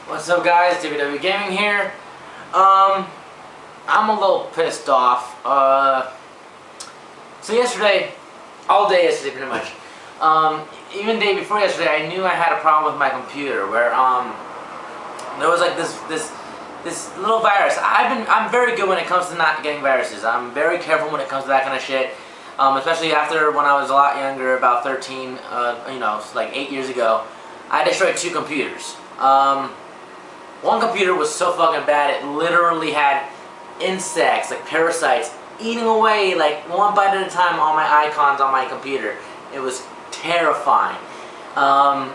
What's up, guys? WWE Gaming here. I'm a little pissed off. So yesterday, all day yesterday pretty much, even the day before yesterday, I knew I had a problem with my computer where there was like this little virus. I'm very good when it comes to not getting viruses. I'm very careful when it comes to that kind of shit. Especially after when I was a lot younger, about 13, like 8 years ago, I destroyed 2 computers. One computer was so fucking bad, it literally had insects, like parasites, eating away, like one bite at a time, all my icons on my computer. It was terrifying. That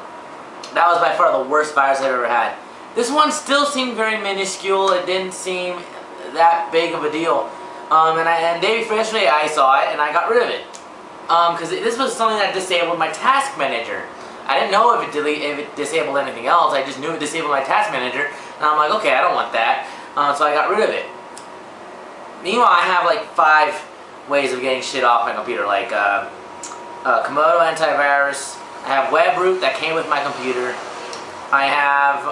was by far the worst virus I've ever had. This one still seemed very minuscule. It didn't seem that big of a deal. And day before yesterday, I saw it and I got rid of it. Because this was something that disabled my task manager. I didn't know if it disabled anything else. I just knew it disabled my task manager. And I'm like, okay, I don't want that. So I got rid of it. Meanwhile, I have like 5 ways of getting shit off my computer. Like Komodo antivirus. I have WebRoot that came with my computer. I have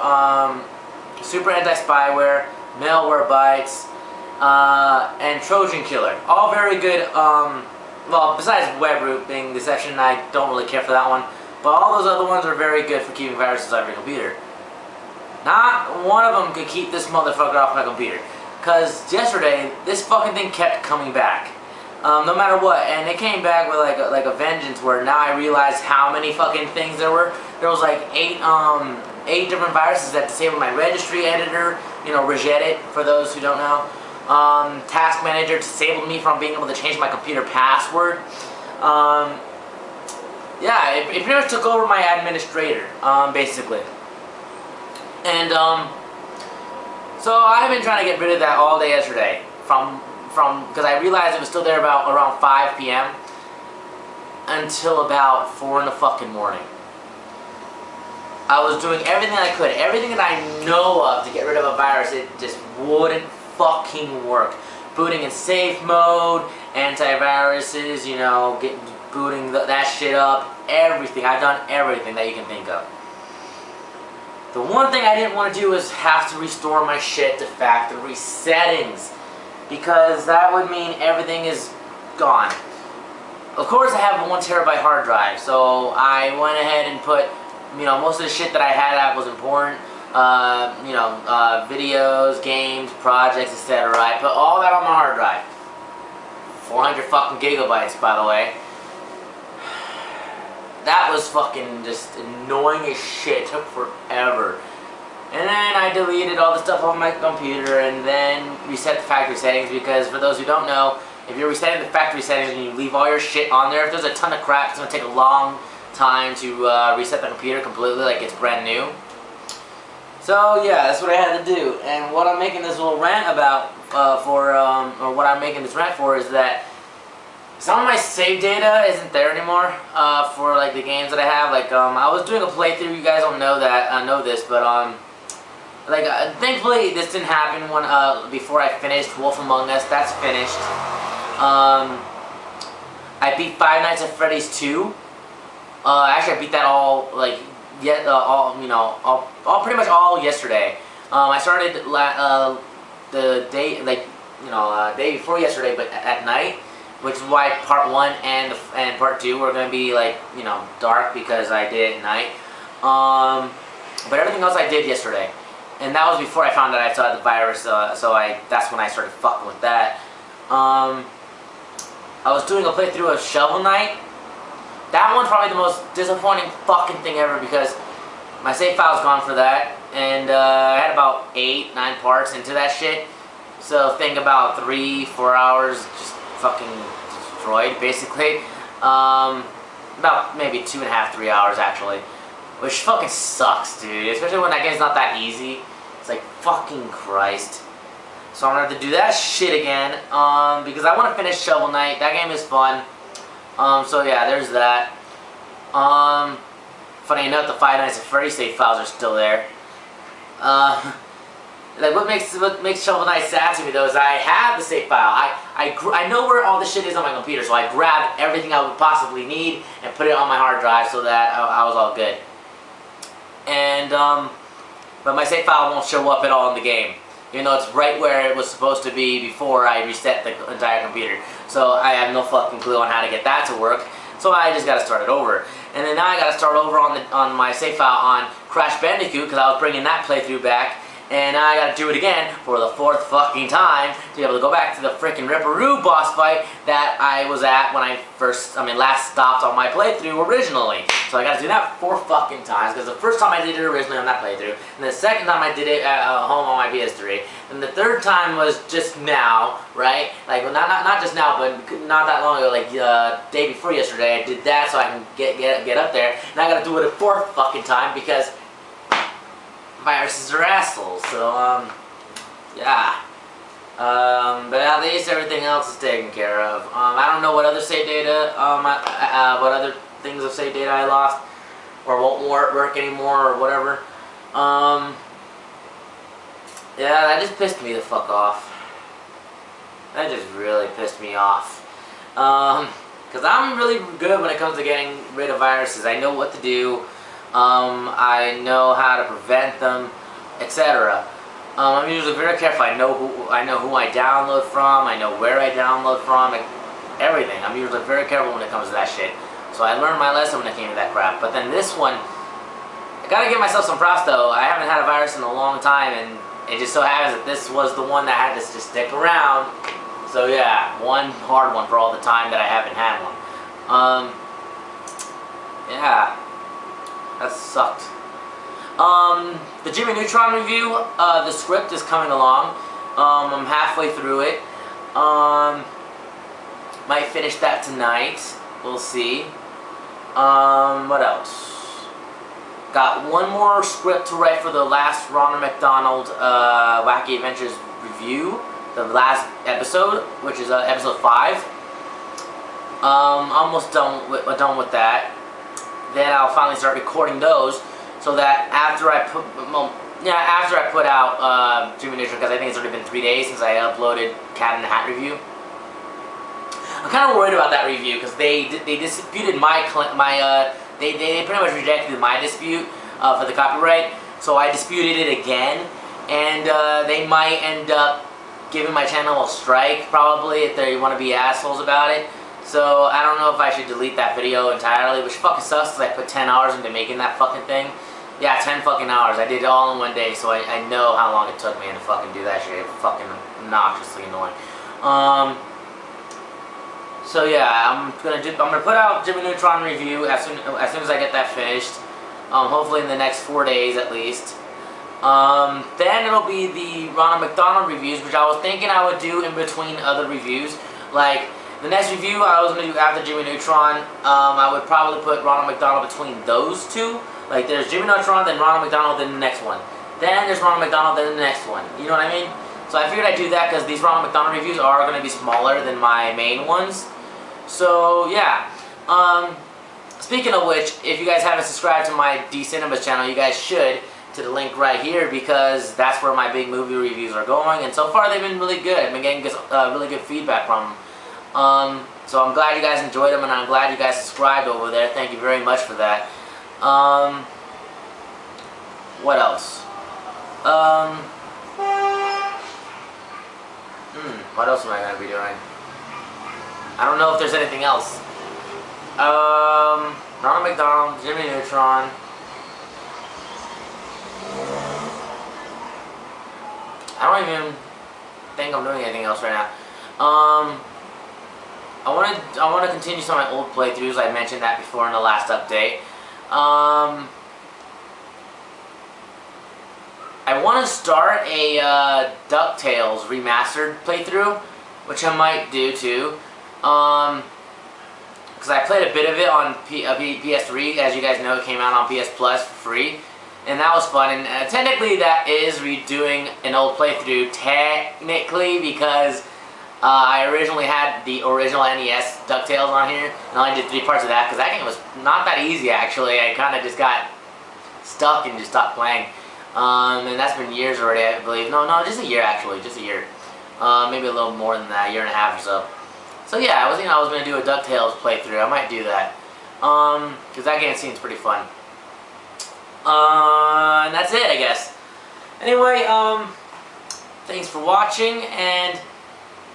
Super Anti-Spyware, Malwarebytes, and Trojan Killer. All very good. Well, besides WebRoot being the exception, I don't really care for that one. But all those other ones are very good for keeping viruses off your computer. Not one of them could keep this motherfucker off my computer. Because yesterday, this fucking thing kept coming back. No matter what. And it came back with like a vengeance where now I realized how many fucking things there were. There was like 8 different viruses that disabled my registry editor. You know, Regedit, for those who don't know. Task Manager disabled me from being able to change my computer password. Yeah, it pretty much took over my administrator, basically. And, so I've been trying to get rid of that all day yesterday, because I realized it was still there about around 5 p.m. until about 4 in the fucking morning. I was doing everything I could, everything that I know of to get rid of a virus. It just wouldn't fucking work. Booting in safe mode, antiviruses, you know, booting that shit up, everything. I've done everything that you can think of. The one thing I didn't want to do is have to restore my shit to factory settings, because that would mean everything is gone. Of course, I have a 1 terabyte hard drive, so I went ahead and put, you know, most of the shit that I had that was important, videos, games, projects, etc. I put all that on my hard drive. 400 fucking gigabytes, by the way. That was fucking just annoying as shit. It took forever. And then I deleted all the stuff on my computer and then reset the factory settings, because for those who don't know, if you're resetting the factory settings and you leave all your shit on there, if there's a ton of crap, it's going to take a long time to reset the computer completely like it's brand new. So yeah, that's what I had to do. And what I'm making this little rant about, or what I'm making this rant for, is that some of my save data isn't there anymore for like the games that I have. Like I was doing a playthrough. You guys don't know that. I know this, but thankfully this didn't happen when before I finished Wolf Among Us. That's finished. I beat Five Nights at Freddy's 2. Actually, I beat that all like all pretty much all yesterday. I started the day day before yesterday, but at night. Which is why part 1 and part 2 were going to be like, dark, because I did it at night. But everything else I did yesterday. And that was before I found out I still had the virus, so that's when I started fucking with that. I was doing a playthrough of Shovel Knight. That one's probably the most disappointing fucking thing ever, because my save file's gone for that. And I had about 8, 9 parts into that shit. So think about 3-4 hours just fucking destroyed, basically. About maybe 2.5, 3 hours actually, which fucking sucks, dude. Especially when that game's not that easy. It's like, fucking Christ. So I'm gonna have to do that shit again, because I want to finish Shovel Knight. That game is fun. So yeah, there's that. Funny enough, the Five Nights at Freddy's save files are still there. Like what makes Shovel Knight sad to me though is I have the save file. I know where all the shit is on my computer, so I grabbed everything I would possibly need and put it on my hard drive so that I was all good. And but my save file won't show up at all in the game. Even though it's right where it was supposed to be before I reset the entire computer. So I have no fucking clue on how to get that to work. So I just gotta start it over. And then now I gotta start over on my save file on Crash Bandicoot, because I was bringing that playthrough back. And now I gotta do it again for the 4th fucking time to be able to go back to the frickin' Ripperoo boss fight that I was at when I last stopped on my playthrough originally. So I gotta do that 4 fucking times, because the first time I did it originally on that playthrough, and the second time I did it at home on my PS3, and the third time was just now, right? Like, not just now, but not that long ago, like day before yesterday, I did that so I can get up there, and I gotta do it a 4th fucking time because viruses are assholes, so, yeah. But at least everything else is taken care of. I don't know what other save data, what other things of save data I lost, or won't work anymore, or whatever. Yeah, that just pissed me the fuck off. That just really pissed me off. Because I'm really good when it comes to getting rid of viruses. I know what to do. I know how to prevent them, etc. I'm usually very careful. I know who I download from. I know where I download from. Everything. I'm usually very careful when it comes to that shit. So I learned my lesson when it came to that crap. But then this one, I gotta give myself some props though. I haven't had a virus in a long time, and it just so happens that this was the one that had to just stick around. So yeah, one hard one for all the time that I haven't had one. Yeah. That sucked. The Jimmy Neutron review, the script is coming along. I'm halfway through it. Might finish that tonight. We'll see. What else? Got one more script to write for the last Ronald McDonald Wacky Adventures review. The last episode, which is episode 5. Almost done with that. Then I'll finally start recording those, so that after I put out Jimmy Neutron, because I think it's already been 3 days since I uploaded Cat in the Hat review. I'm kind of worried about that review because they disputed they pretty much rejected my dispute for the copyright, so I disputed it again, and they might end up giving my channel a strike probably if they want to be assholes about it. So I don't know if I should delete that video entirely, which fucking sucks because I put 10 hours into making that fucking thing. Yeah, 10 fucking hours. I did it all in one day, so I know how long it took me to fucking do that shit. It's fucking obnoxiously annoying. So yeah, I'm gonna put out Jimmy Neutron review as soon as I get that finished. Hopefully in the next 4 days at least. Then it'll be the Ronald McDonald reviews, which I was thinking I would do in between other reviews. Like, the next review I was going to do after Jimmy Neutron, I would probably put Ronald McDonald between those two. Like, there's Jimmy Neutron, then Ronald McDonald, then the next one. Then there's Ronald McDonald, then the next one. You know what I mean? So I figured I'd do that because these Ronald McDonald reviews are going to be smaller than my main ones. So, yeah. Speaking of which, if you guys haven't subscribed to my D-Cinemas channel, you guys should, to the link right here, because that's where my big movie reviews are going. And so far, they've been really good. I've been getting really good feedback from them. So I'm glad you guys enjoyed them, and I'm glad you guys subscribed over there. Thank you very much for that. What else? What else am I going to be doing? I don't know if there's anything else. Ronald McDonald, Jimmy Neutron. I don't even think I'm doing anything else right now. I want to continue some of my old playthroughs. I mentioned that before in the last update. I want to start a DuckTales remastered playthrough, which I might do too. Because I played a bit of it on PS3. As you guys know, it came out on PS Plus for free. And that was fun. And technically that is redoing an old playthrough, technically, because I originally had the original NES DuckTales on here, and I only did 3 parts of that, because that game was not that easy, actually. I kind of just got stuck and just stopped playing. And that's been years already, I believe. No, just a year, actually. Just a year. Maybe a little more than that, a year and a half or so. So yeah, I was going to do a DuckTales playthrough. I might do that. Because that game seems pretty fun. And that's it, I guess. Anyway, thanks for watching, and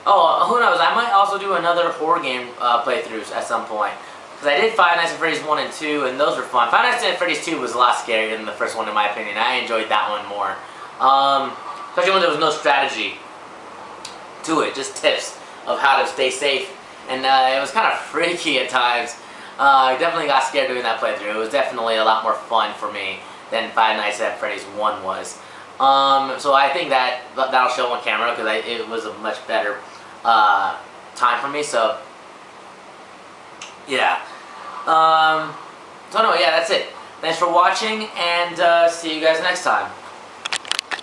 oh, who knows, I might also do another horror game playthroughs at some point. Because I did Five Nights at Freddy's 1 and 2, and those were fun. Five Nights at Freddy's 2 was a lot scarier than the first one in my opinion. I enjoyed that one more. Especially when there was no strategy to it, just tips of how to stay safe. And it was kind of freaky at times. I definitely got scared doing that playthrough. It was definitely a lot more fun for me than Five Nights at Freddy's 1 was. So I think that'll show on camera because it was a much better time for me. So yeah. So anyway, yeah, that's it. Thanks for watching, and see you guys next time.